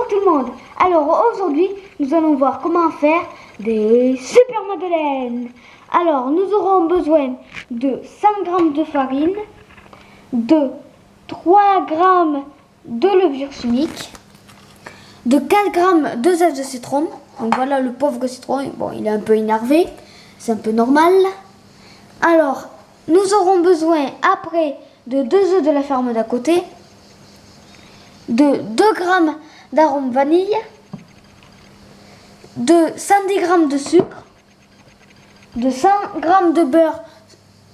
Bonjour tout le monde. Alors aujourd'hui nous allons voir comment faire des super madeleines. Alors nous aurons besoin de 100 g de farine, de 3 g de levure chimique, de 4 g de zeste de citron. Donc voilà, le pauvre citron, bon, il est un peu énervé, c'est un peu normal. Alors nous aurons besoin après de 2 œufs de la ferme d'à côté, de 2 g d'arôme vanille, de 110 g de sucre, de 100 g de beurre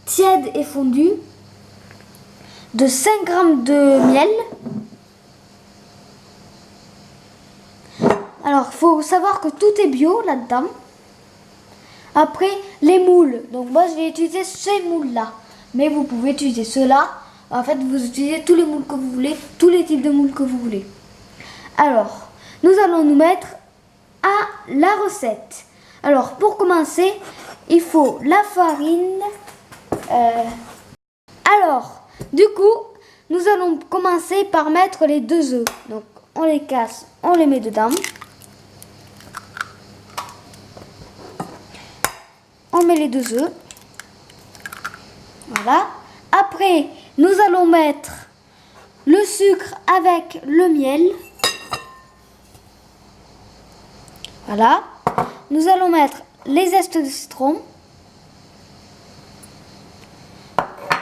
tiède et fondu, de 5 g de miel. Alors, il faut savoir que tout est bio là-dedans. Après, les moules. Donc moi, je vais utiliser ces moules-là. Mais vous pouvez utiliser ceux-là. En fait, vous utilisez tous les moules que vous voulez, tous les types de moules que vous voulez. Alors, nous allons nous mettre à la recette. Alors, pour commencer, il faut la farine. Alors, du coup, nous allons commencer par mettre les 2 œufs. Donc, on les casse, on les met dedans. On met les 2 œufs. Voilà. Après, nous allons mettre le sucre avec le miel. Voilà. Nous allons mettre les zestes de citron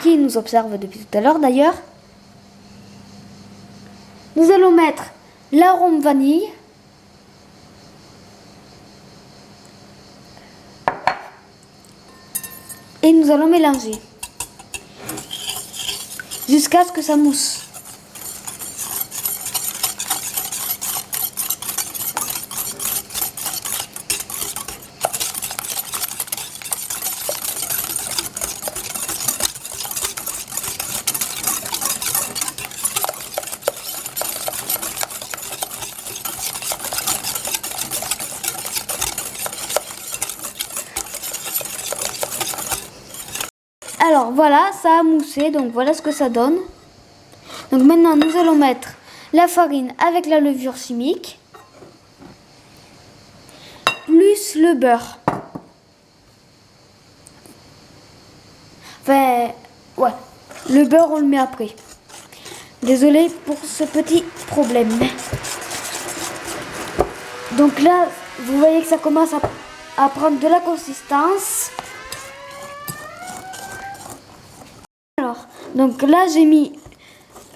qui nous observent depuis tout à l'heure d'ailleurs. Nous allons mettre l'arôme vanille. Et nous allons mélanger jusqu'à ce que ça mousse. Alors voilà, ça a moussé, donc voilà ce que ça donne. Donc maintenant nous allons mettre la farine avec la levure chimique, plus le beurre. Enfin, ouais, le beurre on le met après. Désolée pour ce petit problème. Donc là, vous voyez que ça commence à prendre de la consistance. Alors, donc là j'ai mis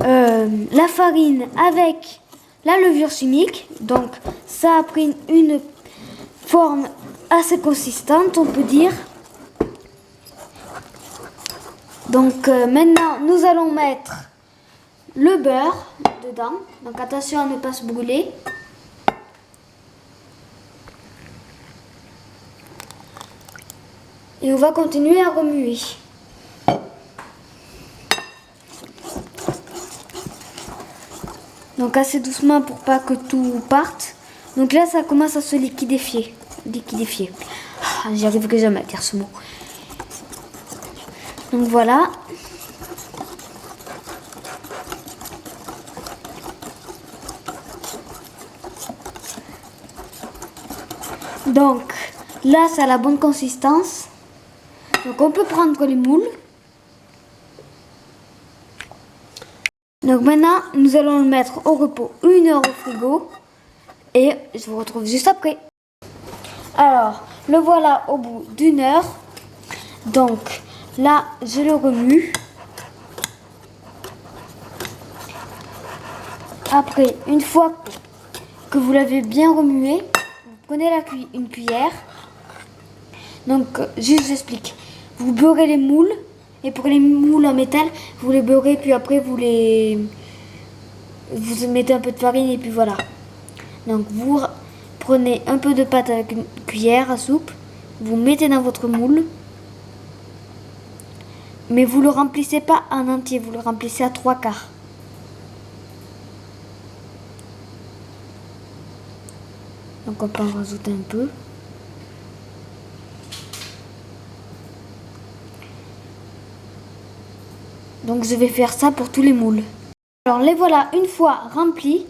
la farine avec la levure chimique. Donc ça a pris une forme assez consistante, on peut dire. Donc maintenant nous allons mettre le beurre dedans. Donc attention à ne pas se brûler. Et on va continuer à remuer. Donc assez doucement pour pas que tout parte. Donc là ça commence à se liquidifier. J'y arriverai jamais à dire ce mot. Donc voilà. Donc là ça a la bonne consistance. Donc on peut prendre les moules. Donc maintenant, nous allons le mettre au repos 1 heure au frigo et je vous retrouve juste après. Alors, le voilà au bout d'1 heure. Donc là, je le remue. Après, une fois que vous l'avez bien remué, vous prenez une cuillère. Donc, juste j'explique. Vous beurrez les moules. Et pour les moules en métal, vous les beurrez, puis après vous mettez un peu de farine et puis voilà. Donc vous prenez un peu de pâte avec une cuillère à soupe, vous mettez dans votre moule, mais vous le remplissez pas en entier, vous le remplissez à 3/4. Donc on peut en rajouter un peu. Donc je vais faire ça pour tous les moules. Alors les voilà une fois remplis.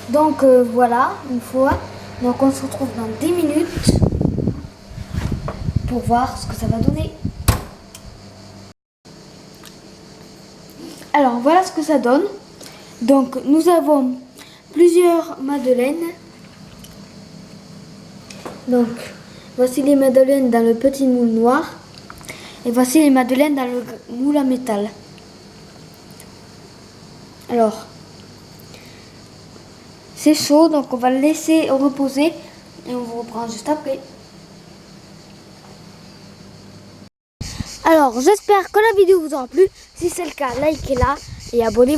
Donc voilà, une fois. Donc on se retrouve dans 10 minutes pour voir ce que ça va donner. Alors voilà ce que ça donne. Donc nous avons plusieurs madeleines. Donc voici les madeleines dans le petit moule noir. Et voici les madeleines dans le moule à métal. Alors, c'est chaud, donc on va le laisser reposer et on vous reprend juste après. Alors, j'espère que la vidéo vous aura plu. Si c'est le cas, likez-la et abonnez-vous.